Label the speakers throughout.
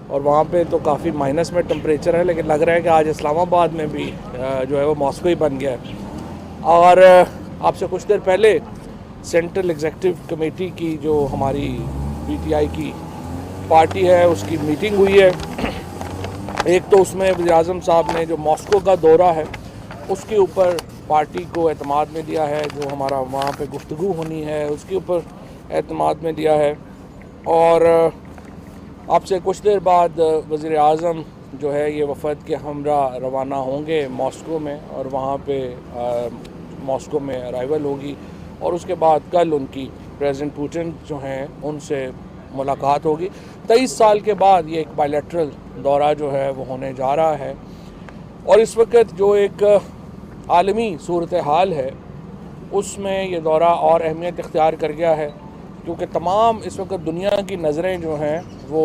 Speaker 1: और वहाँ पे तो काफ़ी माइनस में टेम्परेचर है, लेकिन लग रहा है कि आज इस्लामाबाद में भी जो है वो मॉस्को ही बन गया है। और आपसे कुछ देर पहले सेंट्रल एग्जीक्यूटिव कमेटी की जो हमारी पीटीआई की पार्टी है उसकी मीटिंग हुई है। एक तो उसमें वज़ीर-ए-आज़म साहब ने जो मॉस्को का दौरा है उसके ऊपर पार्टी को एतमाद में दिया है, जो हमारा वहाँ पे गुफ्तगू होनी है उसके ऊपर एतमाद में दिया है। और आपसे कुछ देर बाद वज़ीर-ए-आज़म जो है ये वफ़द के हमरा रवाना होंगे मॉस्को में, और वहाँ पे मॉस्को में अराइवल होगी, और उसके बाद कल उनकी प्रेसिडेंट पुतिन जो हैं उनसे मुलाकात होगी। 23 साल के बाद ये एक बायलैटरल दौरा जो है वो होने जा रहा है। और इस वक्त जो एक आलमी सूरत हाल है उसमें ये दौरा और अहमियत इख्तियार कर गया है, क्योंकि तमाम इस वक्त दुनिया की नज़रें जो हैं वो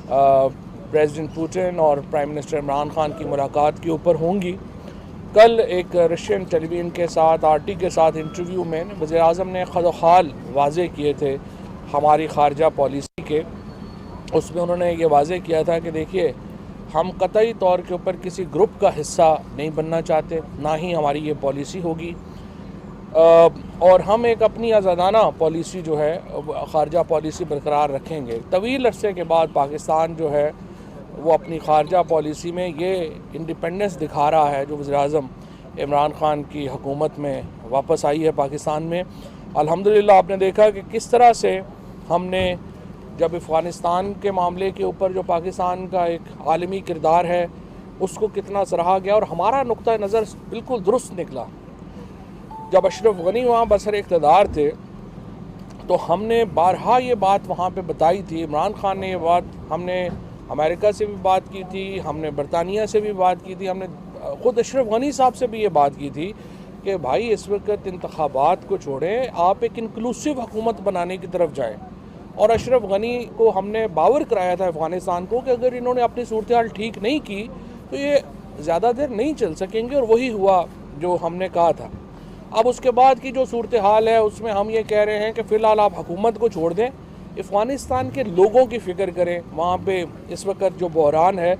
Speaker 1: प्रेसिडेंट पुतिन और प्राइम मिनिस्टर इमरान खान की मुलाकात के ऊपर होंगी। कल एक रशियन टेलीविज़न के साथ आरटी के साथ इंटरव्यू में वज़ीर-ए-आज़म ने ख़ुद वाज़े किए थे हमारी ख़ारजा पॉलिसी के। उसमें उन्होंने ये वाज़े किया था कि देखिए, हम कतई तौर के ऊपर किसी ग्रुप का हिस्सा नहीं बनना चाहते, ना ही हमारी ये पॉलिसी होगी, और हम एक अपनी आज़ादाना पॉलिसी जो है ख़ारजा पॉलिसी बरकरार रखेंगे। तवील अरसे के बाद पाकिस्तान जो है वो अपनी ख़ारजा पॉलिसी में ये इंडिपेंडेंस दिखा रहा है, जो वज़ीर-ए-आज़म इमरान खान की हुकूमत में वापस आई है पाकिस्तान में। अल्हम्दुलिल्लाह आपने देखा कि किस तरह से हमने जब अफ़गानिस्तान के मामले के ऊपर जो पाकिस्तान का एक आलमी किरदार है उसको कितना सराहा गया, और हमारा नुक्ता नज़र बिल्कुल दुरुस्त निकला। जब अशरफ गनी वहाँ बसर इक़्तिदार थे तो हमने बारहा ये बात वहाँ पे बताई थी, इमरान खान ने ये बात, हमने अमेरिका से भी बात की थी, हमने बरतानिया से भी बात की थी, हमने ख़ुद अशरफ गनी साहब से भी ये बात की थी कि भाई इस वक्त इंतखाबात को छोड़ें, आप एक इंक्लूसिव हुकूमत बनाने की तरफ जाएँ। और अशरफ गनी को हमने बावर कराया था अफ़गानिस्तान को कि अगर इन्होंने अपनी सूरत हाल ठीक नहीं की तो ये ज़्यादा देर नहीं चल सकेंगे, और वही हुआ जो हमने कहा था। अब उसके बाद की जो सूरत हाल है उसमें हम ये कह रहे हैं कि फ़िलहाल आप हुकूमत को छोड़ दें, अफ़गानिस्तान के लोगों की फ़िक्र करें। वहाँ पे इस वक्त जो बहरान है,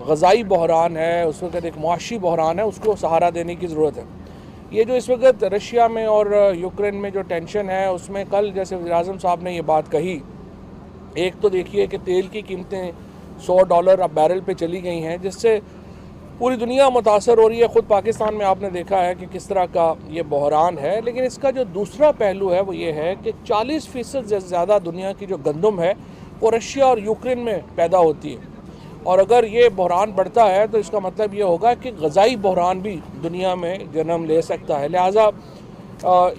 Speaker 1: ग़ज़ाई बहरान है, उस वक्त एक मुआशी बहरान है, उसको सहारा देने की ज़रूरत है। ये जो इस वक्त रशिया में और यूक्रेन में जो टेंशन है उसमें कल जैसे वज़ीर-ए-आज़म साहब ने ये बात कही, एक तो देखिए कि तेल की कीमतें $100 अब बैरल पे चली गई हैं, जिससे पूरी दुनिया मुतासर हो रही है। ख़ुद पाकिस्तान में आपने देखा है कि किस तरह का ये बहरान है। लेकिन इसका जो दूसरा पहलू है वो ये है कि 40% से ज़्यादा दुनिया की जो गंदम है वो रशिया और यूक्रेन में पैदा होती है, और अगर ये बहरान बढ़ता है तो इसका मतलब ये होगा कि ग़ज़ाई बहरान भी दुनिया में जन्म ले सकता है। लिहाजा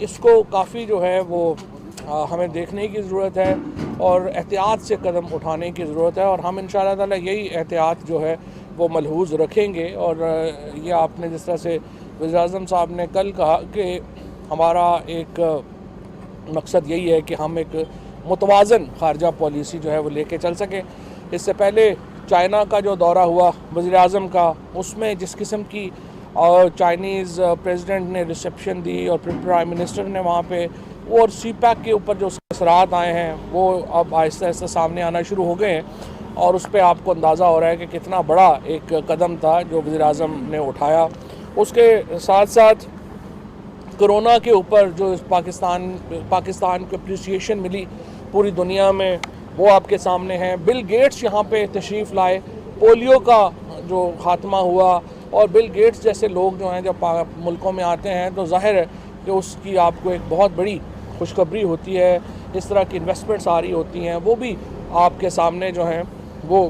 Speaker 1: इसको काफ़ी जो है वो हमें देखने की ज़रूरत है और एहतियात से कदम उठाने की ज़रूरत है, और हम इंशाअल्लाह ताला यही एहतियात जो है वो मलहूज़ रखेंगे। और ये आपने जिस तरह से वज़ीर-ए-आज़म साहब ने कल कहा कि हमारा एक मकसद यही है कि हम एक मुतवाज़न ख़ारजा पॉलिसी जो है वो लेके चल सकें। इससे पहले चाइना का जो दौरा हुआ वज़ीर-ए-आज़म का, उसमें जिस किस्म की चाइनीज़ प्रेसिडेंट ने रिसेप्शन दी और प्राइम मिनिस्टर ने वहाँ पे, और CPEC के ऊपर जो असरात आए हैं वो अब आहिस्ता आहिस्ता सामने आना शुरू हो गए हैं, और उस पर आपको अंदाज़ा हो रहा है कि कितना बड़ा एक कदम था जो वज़ीर-ए-आज़म ने उठाया। उसके साथ साथ कोरोना के ऊपर जो पाकिस्तान को अप्रिसिएशन मिली पूरी दुनिया में, वो आपके सामने है। बिल गेट्स यहाँ पे तशरीफ़ लाए, पोलियो का जो ख़ात्मा हुआ, और बिल गेट्स जैसे लोग जो हैं जब मुल्कों में आते हैं तो ज़ाहिर है कि उसकी आपको एक बहुत बड़ी खुशखबरी होती है। इस तरह की इन्वेस्टमेंट्स आ रही होती हैं, वो भी आपके सामने जो हैं वो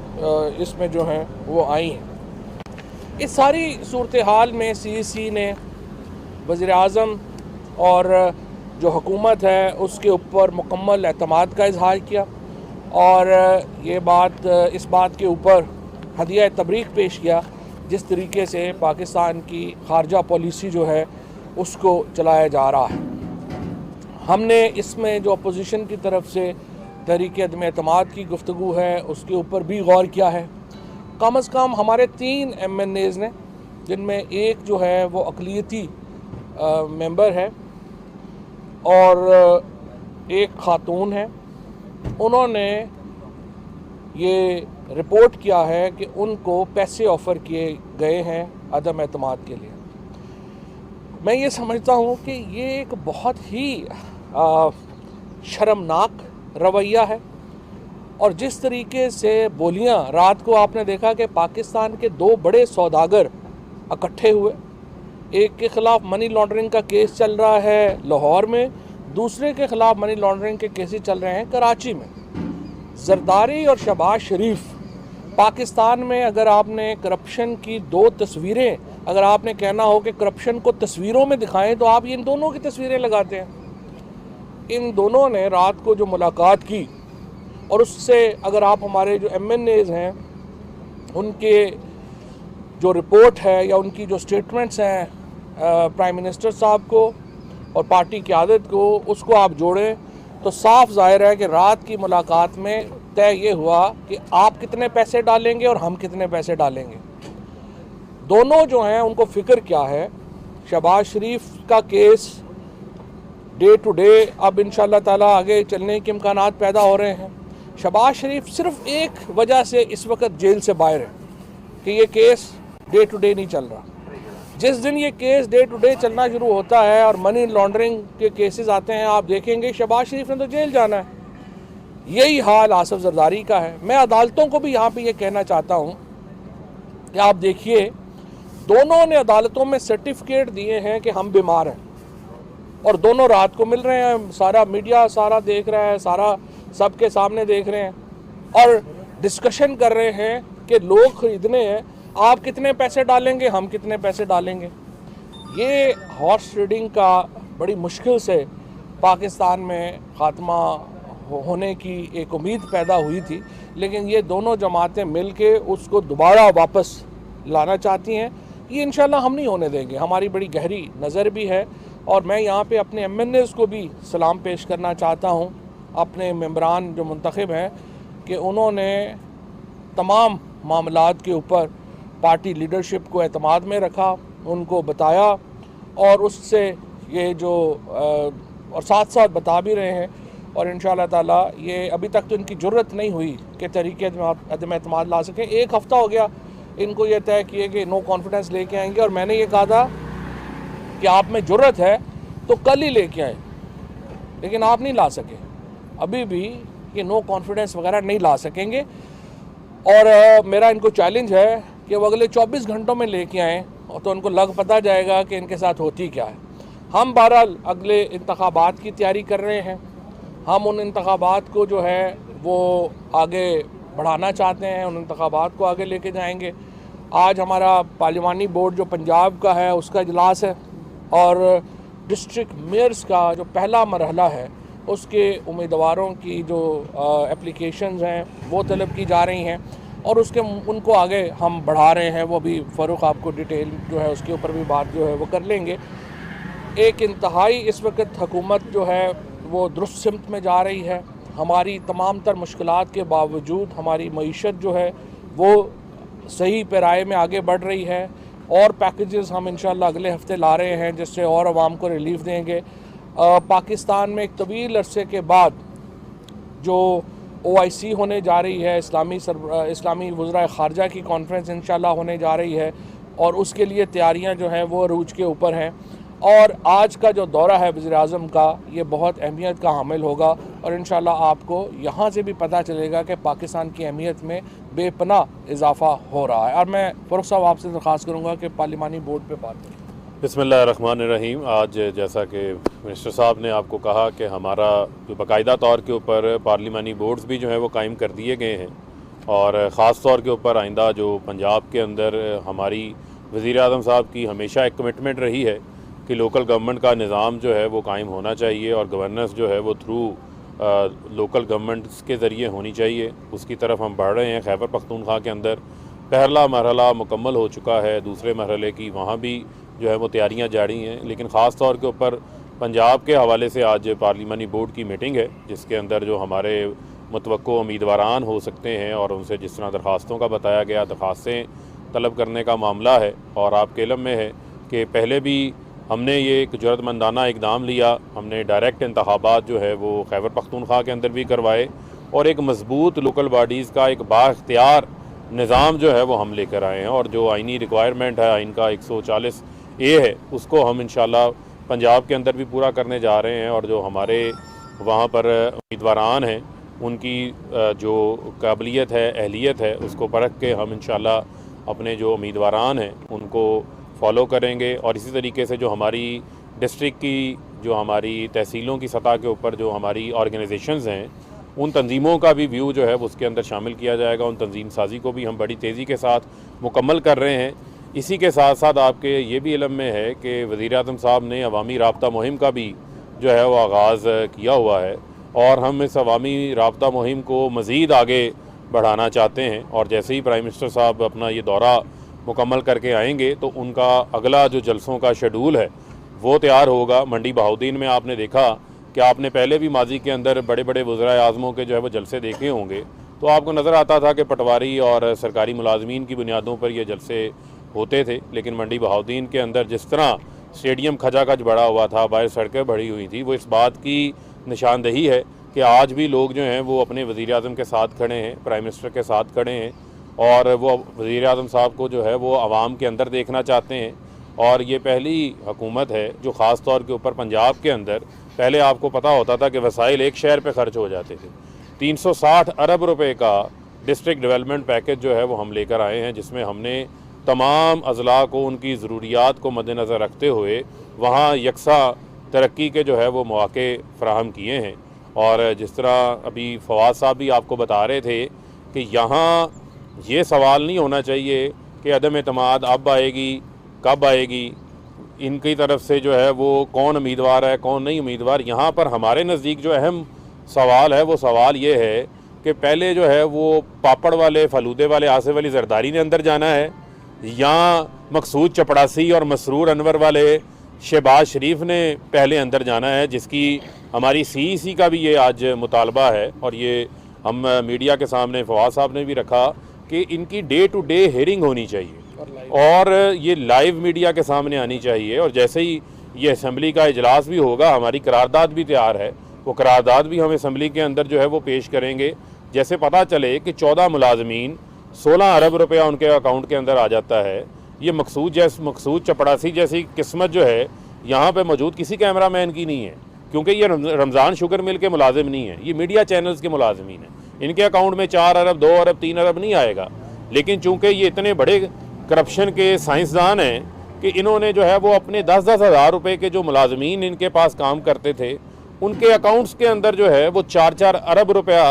Speaker 1: इसमें जो हैं वो आई हैं। इस सारी सूरत हाल में CEC ने वज़ीर-ए-आज़म और जो हुकूमत है उसके ऊपर मुकम्मल एतमाद का इजहार किया, और ये बात इस बात के ऊपर हदिया तबरीक पेश किया जिस तरीके से पाकिस्तान की ख़ारजा पॉलिसी जो है उसको चलाया जा रहा है। हमने इसमें जो अपोजिशन की तरफ से तहरीक अदम एतमाद की गुफ्तगू है उसके ऊपर भी गौर किया है। कम अज़ कम हमारे 3 MNAs ने, जिनमें एक जो है वो अक़लियती मेंबर है और एक ख़ातून है, उन्होंने ये रिपोर्ट किया है कि उनको पैसे ऑफ़र किए गए हैं अदम एतमाद के लिए। मैं ये समझता हूँ कि ये एक बहुत ही शर्मनाक रवैया है। और जिस तरीके से बोलियां, रात को आपने देखा कि पाकिस्तान के दो बड़े सौदागर इकट्ठे हुए, एक के ख़िलाफ़ मनी लॉन्ड्रिंग का केस चल रहा है लाहौर में, दूसरे के ख़िलाफ़ मनी लॉन्ड्रिंग के केसेस चल रहे हैं कराची में। जरदारी और शहबाज शरीफ पाकिस्तान में, अगर आपने करप्शन की दो तस्वीरें, अगर आपने कहना हो कि करप्शन को तस्वीरों में दिखाएं, तो आप इन दोनों की तस्वीरें लगाते हैं। इन दोनों ने रात को जो मुलाकात की, और उससे अगर आप हमारे जो MNAs हैं उनके जो रिपोर्ट है या उनकी जो स्टेटमेंट्स हैं प्राइम मिनिस्टर साहब को और पार्टी क़यादत को, उसको आप जोड़ें तो साफ जाहिर है कि रात की मुलाकात में तय ये हुआ कि आप कितने पैसे डालेंगे और हम कितने पैसे डालेंगे। दोनों जो हैं उनको फ़िक्र क्या है। शहबाज शरीफ का केस डे टू डे अब इंशाअल्लाह ताला आगे चलने के इम्कानात पैदा हो रहे हैं। शहबाज शरीफ सिर्फ एक वजह से इस वक्त जेल से बाहर है कि ये केस डे टू डे नहीं चल रहा। जिस दिन ये केस डे टू डे चलना शुरू होता है और मनी लॉन्ड्रिंग के केसेस आते हैं, आप देखेंगे शहबाज शरीफ ने तो जेल जाना है। यही हाल आसिफ जरदारी का है। मैं अदालतों को भी यहाँ पे ये कहना चाहता हूँ कि आप देखिए, दोनों ने अदालतों में सर्टिफिकेट दिए हैं कि हम बीमार हैं, और दोनों रात को मिल रहे हैं, सारा मीडिया सारा देख रहा है, सारा सबके सामने देख रहे हैं और डिस्कशन कर रहे हैं कि लोग ख़रीदने हैं, आप कितने पैसे डालेंगे, हम कितने पैसे डालेंगे। ये हॉर्स ट्रेडिंग का बड़ी मुश्किल से पाकिस्तान में ख़ात्मा होने की एक उम्मीद पैदा हुई थी, लेकिन ये दोनों जमातें मिल के उसको दोबारा वापस लाना चाहती हैं। ये इंशाल्लाह हम नहीं होने देंगे। हमारी बड़ी गहरी नज़र भी है, और मैं यहाँ पे अपने MNAs को भी सलाम पेश करना चाहता हूँ, अपने मेंबरान जो मुंतखब हैं, कि उन्होंने तमाम मामलात के ऊपर पार्टी लीडरशिप को एतमाद में रखा, उनको बताया, और उससे ये जो और साथ साथ बता भी रहे हैं। और इंशाअल्लाह ताला ये अभी तक तो इनकी ज़रूरत नहीं हुई कि तरीके अदम एतमाद ला सकें। एक हफ़्ता हो गया इनको ये तय किए कि नो कॉन्फिडेंस लेके आएंगे, और मैंने ये कहा था कि आप में ज़रूरत है तो कल ही लेके आए, लेकिन आप नहीं ला सके। अभी भी ये नो कॉन्फिडेंस वगैरह नहीं ला सकेंगे, और मेरा इनको चैलेंज है कि वो अगले 24 घंटों में लेके आएँ, और तो उनको लग पता जाएगा कि इनके साथ होती क्या है। हम बहरहाल अगले इंतखाबात की तैयारी कर रहे हैं। हम उन इंतखाबात को जो है वो आगे बढ़ाना चाहते हैं, उन इंतखाबात को आगे लेके जाएंगे। आज हमारा पार्लिमानी बोर्ड जो पंजाब का है उसका इजलास है, और डिस्ट्रिक्ट मेयर्स का जो पहला मरहला है उसके उम्मीदवारों की जो एप्लीकेशंस हैं वो तलब की जा रही हैं, और उसके उनको आगे हम बढ़ा रहे हैं। वो भी फ़ारूक आपको डिटेल जो है उसके ऊपर भी बात जो है वो कर लेंगे। एक इंतहाई इस वक्त हुकूमत जो है वो दुरुस्त सिमत में जा रही है। हमारी तमाम तर मुश्किलात के बावजूद हमारी मईशत जो है वो सही पैराए में आगे बढ़ रही है, और पैकेजेस हम इंशाल्लाह अगले हफ्ते ला रहे हैं जिससे और आवाम को रिलीफ देंगे। पाकिस्तान में एक तवील अरसे के बाद जो OIC होने जा रही है, इस्लामी वज़राए ख़ारजा की कॉन्फ्रेंस इंशाल्लाह होने जा रही है, और उसके लिए तैयारियां जो हैं वो अरूज के ऊपर हैं। और आज का जो दौरा है वज़ीर-ए-आज़म का, ये बहुत अहमियत का हामिल होगा, और इंशाल्लाह आपको यहाँ से भी पता चलेगा कि पाकिस्तान की अहमियत में बेपनाह इजाफ़ा हो रहा है। और मैं फ़ारूक साहब आपसे दरख्वास्त करूँगा कि पार्लिमानी बोर्ड पे बात करें।
Speaker 2: बिस्मिल्लाहिर्रहमानिर्रहीम। आज जैसा कि मिनिस्टर साहब ने आपको कहा कि हमारा जो बाकायदा तौर के ऊपर पार्लिमानी बोर्ड्स भी जो है वो कायम कर दिए गए हैं, और ख़ास तौर के ऊपर आइंदा जो पंजाब के अंदर हमारी वज़ीर-ए-आज़म साहब की हमेशा एक कमिटमेंट रही है कि लोकल गवर्नमेंट का निज़ाम जो है वो कायम होना चाहिए, और गवर्नेंस जो है वो थ्रू लोकल गवर्नमेंट्स के ज़रिए होनी चाहिए। उसकी तरफ हम बढ़ रहे हैं। खैबर पख्तूनख्वा के अंदर पहला मरहला मुकम्मल हो चुका है, दूसरे मरहले की वहाँ भी जो है वो तैयारियाँ जारी हैं। लेकिन ख़ास तौर के ऊपर पंजाब के हवाले से आज पार्लिमानी बोर्ड की मीटिंग है, जिसके अंदर जो हमारे मुतवक्को उम्मीदवारान हो सकते हैं और उनसे जिस तरह दरख्वास्तों का बताया गया, दरख्वास्तें तलब करने का मामला है। और आपके इल्म में है कि पहले भी हमने ये एक जुर्रतमंदाना इक़दाम लिया, हमने डायरेक्ट इंतखाबात जो है वो खैबर पख्तूनख्वा के अंदर भी करवाए, और एक मजबूत लोकल बॉडीज़ का एक बाख्तियार निज़ाम जो है वो हम लेकर आए हैं। और जो आइनी रिक्वायरमेंट है, आइन का 140A है, उसको हम इंशाल्लाह पंजाब के अंदर भी पूरा करने जा रहे हैं। और जो हमारे वहाँ पर उम्मीदवारान हैं उनकी जो काबिलियत है, अहलियत है, उसको परख के हम इंशाल्लाह अपने जो उम्मीदवारान हैं उनको फॉलो करेंगे। और इसी तरीके से जो हमारी डिस्ट्रिक्ट की, जो हमारी तहसीलों की सतह के ऊपर जो हमारी ऑर्गेनाइजेशंस हैं, उन तंजीमों का भी व्यू जो है वो उसके अंदर शामिल किया जाएगा। उन तंजीम साजी को भी हम बड़ी तेज़ी के साथ मुकम्मल कर रहे हैं। इसी के साथ साथ आपके ये भी इल्म में है कि वज़ीर-ए-आज़म साहब ने अवामी राब्ता मुहिम का भी जो है वो आगाज़ किया हुआ है और हम इस अवामी राब्ता मुहिम को मज़ीद आगे बढ़ाना चाहते हैं। और जैसे ही प्राइम मिनिस्टर साहब अपना ये दौरा मुकम्मल करके आएंगे तो उनका अगला जो जलसों का शेड्यूल है वो तैयार होगा। मंडी बहाउद्दीन में आपने देखा कि आपने पहले भी माजी के अंदर बड़े बड़े वज़राए आज़मों के जो है वो जलसे देखे होंगे, तो आपको नज़र आता था कि पटवारी और सरकारी मुलाजमीन की बुनियादों पर ये जलसे होते थे। लेकिन मंडी बहाउद्दीन के अंदर जिस तरह स्टेडियम खचाखच बढ़ा हुआ था, बाहर सड़कें बढ़ी हुई थी, वो इस बात की निशानदही है कि आज भी लोग जो हैं वो अपने वज़ीर-ए-आज़म के साथ खड़े हैं, प्राइम मिनिस्टर के साथ खड़े हैं और वो वज़ीर-ए-आज़म साहब को जो है वो आवाम के अंदर देखना चाहते हैं। और ये पहली हुकूमत है जो ख़ास तौर के ऊपर पंजाब के अंदर, पहले आपको पता होता था कि वसाइल एक शहर पे खर्च हो जाते थे, 360 अरब रुपए का डिस्ट्रिक्ट डेवलपमेंट पैकेज जो है वो हम लेकर आए हैं, जिसमें हमने तमाम अजला को उनकी ज़रूरियात को मद्देनज़र रखते हुए वहाँ यकसा तरक्की के जो है वो मौके फ़राहम किए हैं। और जिस तरह अभी फवाद साहब भी आपको बता रहे थे कि यहाँ ये सवाल नहीं होना चाहिए कि अदम एतमाद अब आएगी, कब आएगी, इनकी तरफ से जो है वो कौन उम्मीदवार है, कौन नहीं उम्मीदवार। यहाँ पर हमारे नज़दीक जो अहम सवाल है वो सवाल ये है कि पहले जो है वो पापड़ वाले, फलूदे वाले, आसिफ अली जरदारी ने अंदर जाना है या मकसूद चपड़ासी और मसरूर अनवर वाले शहबाज शरीफ ने पहले अंदर जाना है, जिसकी हमारी CEC का भी ये आज मुतालबा है। और ये हम मीडिया के सामने फवाद साहब ने भी रखा कि इनकी डे टू डे हेयरिंग होनी चाहिए और ये लाइव मीडिया के सामने आनी चाहिए। और जैसे ही ये असम्बली का इजलास भी होगा, हमारी करारदाद भी तैयार है, वो करारदाद भी हम असम्बली के अंदर जो है वो पेश करेंगे। जैसे पता चले कि 14 मुलाजमीन 16 अरब रुपया उनके अकाउंट के अंदर आ जाता है। ये मकसूद चपड़ासी जैसी किस्मत जो है यहाँ पे मौजूद किसी कैमरा मैन की नहीं है, क्योंकि ये रमज़ान शुगर मिल के मुलाजिम नहीं है, ये मीडिया चैनल्स के मुलाजमीन हैं। इनके अकाउंट में 4 अरब, 2 अरब, 3 अरब नहीं आएगा। लेकिन चूँकि ये इतने बड़े करप्शन के साइंसदान हैं कि इन्होंने जो है वो अपने 10-10 हज़ार रुपये के जो मुलाजमीन इनके पास काम करते थे, उनके अकाउंट्स के अंदर जो है वो 4-4 अरब रुपया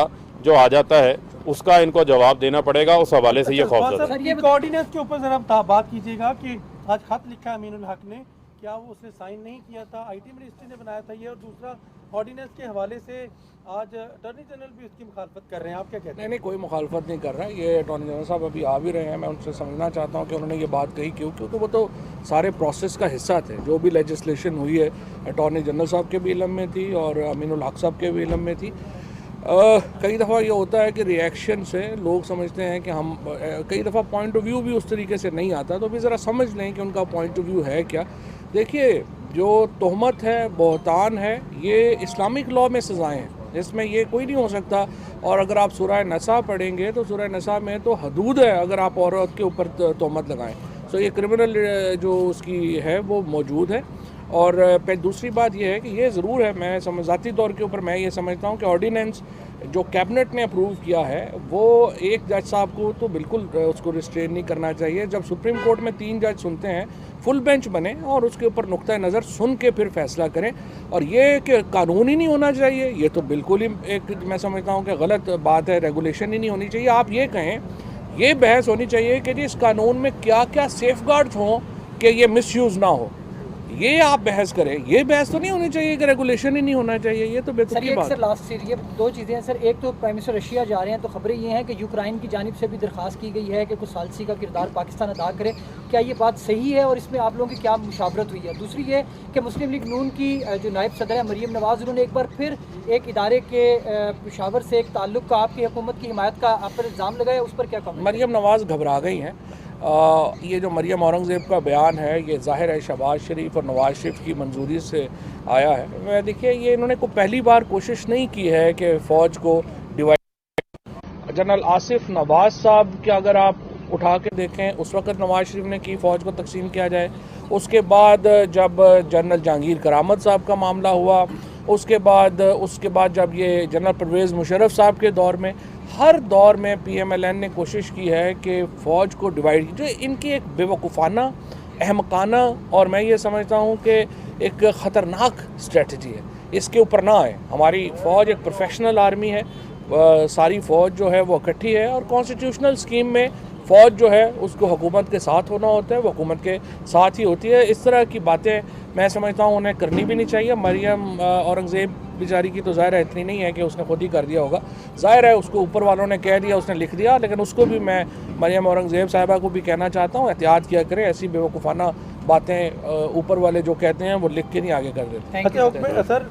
Speaker 2: जो आ जाता है, उसका इनको जवाब देना पड़ेगा। उस हवाले से ये खौफ
Speaker 3: है। ये कोऑर्डिनेट के ऊपर जरा बात कीजिएगा कि आज खत लिखा है अमीनुल हक ने, क्या वो उसने साइन नहीं किया था? IT मिनिस्ट्री ने बनाया था ये। और दूसरा ऑर्डिनेंस के हवाले से आज अटॉर्नी जनरल भी उसकी मुखालफत कर रहे हैं, आप क्या कहते हैं?
Speaker 1: नहीं, कोई मुखालफत नहीं कर रहा है। ये अटॉर्नी जनरल साहब अभी आ भी रहे हैं, मैं उनसे समझना चाहता हूँ कि उन्होंने ये बात कही क्यों, क्योंकि वो तो सारे प्रोसेस का हिस्सा थे। जो भी लेजिस्लेशन हुई है अटॉर्नी जनरल साहब के भी इल्म में थी और अमीनुल हक साहब के भी इल्म में थी। कई दफ़ा ये होता है कि रिएक्शन से लोग समझते हैं कि हम, कई दफ़ा पॉइंट ऑफ व्यू भी उस तरीके से नहीं आता, तो भी ज़रा समझ लें कि उनका पॉइंट ऑफ व्यू है क्या। देखिए, जो तोहमत है, बहतान है, ये इस्लामिक लॉ में सज़ाएँ हैं, इसमें ये कोई नहीं हो सकता। और अगर आप सूरह नसा पढ़ेंगे तो सूरह नसा में तो हदूद है अगर आप औरत के ऊपर तोहमत लगाएं, तो ये क्रिमिनल जो उसकी है वो मौजूद है। और फिर दूसरी बात यह है कि ये ज़रूर है, मैं ज़ाती तौर के ऊपर मैं ये समझता हूँ कि ऑर्डिनेंस जो कैबिनेट ने अप्रूव किया है वो एक जज साहब को तो बिल्कुल उसको रिस्ट्रेन नहीं करना चाहिए। जब सुप्रीम कोर्ट में 3 जज सुनते हैं, फुल बेंच बने और उसके ऊपर नुक्ता नज़र सुन के फिर फैसला करें। और ये कि कानून ही नहीं होना चाहिए, ये तो बिल्कुल ही एक मैं समझता हूँ कि गलत बात है। रेगुलेशन ही नहीं होनी चाहिए। आप ये कहें, ये बहस होनी चाहिए कि जी इस कानून में क्या क्या सेफगार्ड्स हों कि ये मिसयूज़ ना हो, ये आप बहस करें। ये बहस तो नहीं होनी चाहिए कि रेगुलेशन ही नहीं होना चाहिए, ये तो बेतुकी बात है।
Speaker 4: सर लास्ट से ये 2 चीज़ें हैं सर। एक तो प्राइम मिनिस्टर रशिया जा रहे हैं, तो खबरें ये हैं कि यूक्रेन की जानिब से भी दरख्वास्त की गई है कि कुछ सालसी का किरदार पाकिस्तान अदा करे। क्या ये बात सही है और इसमें आप लोगों की क्या मुशावरत हुई है? दूसरी ये कि मुस्लिम लीग नून की जो नायब सदर है मरियम नवाज़, उन्होंने एक बार फिर एक इदारे के पेशावर से एक ताल्लुक़ का आपकी हुकूमत की हिमायत का आप पर इल्ज़ाम लगाया, उस पर क्या कमेंट?
Speaker 1: मरियम नवाज़ घबरा गई हैं। ये जो मरियम औरंगज़ेब का बयान है, ये ज़ाहिर है शहबाज शरीफ और नवाज़ शरीफ की मंजूरी से आया है। मैं देखिए, ये इन्होंने को पहली बार कोशिश नहीं की है कि फ़ौज को डिवाइड जनरल आसिफ नवाज साहब के अगर आप उठा के देखें, उस वक्त नवाज शरीफ ने की फ़ौज को तकसीम किया जाए। उसके बाद जब जनरल जहांगीर करामत साहब का मामला हुआ, उसके बाद जब ये जनरल परवेज़ मुशर्रफ साहब के दौर में, हर दौर में PMLN ने कोशिश की है कि फ़ौज को डिवाइड की। जो इनकी एक बेवकूफ़ाना, अहमकाना और मैं ये समझता हूँ कि एक ख़तरनाक स्ट्रेटजी है, इसके ऊपर ना आए। हमारी फ़ौज एक प्रोफेशनल आर्मी है, सारी फ़ौज जो है वो इकट्ठी है और कॉन्स्टिट्यूशनल स्कीम में फ़ौज जो है उसको हुकूमत के साथ होना होता है, वो हुकूमत के साथ ही होती है। इस तरह की बातें मैं समझता हूँ उन्हें करनी भी नहीं चाहिए। मरियम औरंगज़ेब बेचारी की तो ज़ाहिर है इतनी नहीं है कि उसने खुद ही कर दिया होगा, ज़ाहिर है उसको ऊपर वालों ने कह दिया, उसने लिख दिया। लेकिन उसको भी मैं मरियम औरंगज़ेब साहिबा को भी कहना चाहता हूँ, एहतियात किया करें, ऐसी बेवकूफ़ाना बातें ऊपर वाले जो कहते हैं वो लिख के नहीं आगे कर देते।
Speaker 3: अच्छा, सर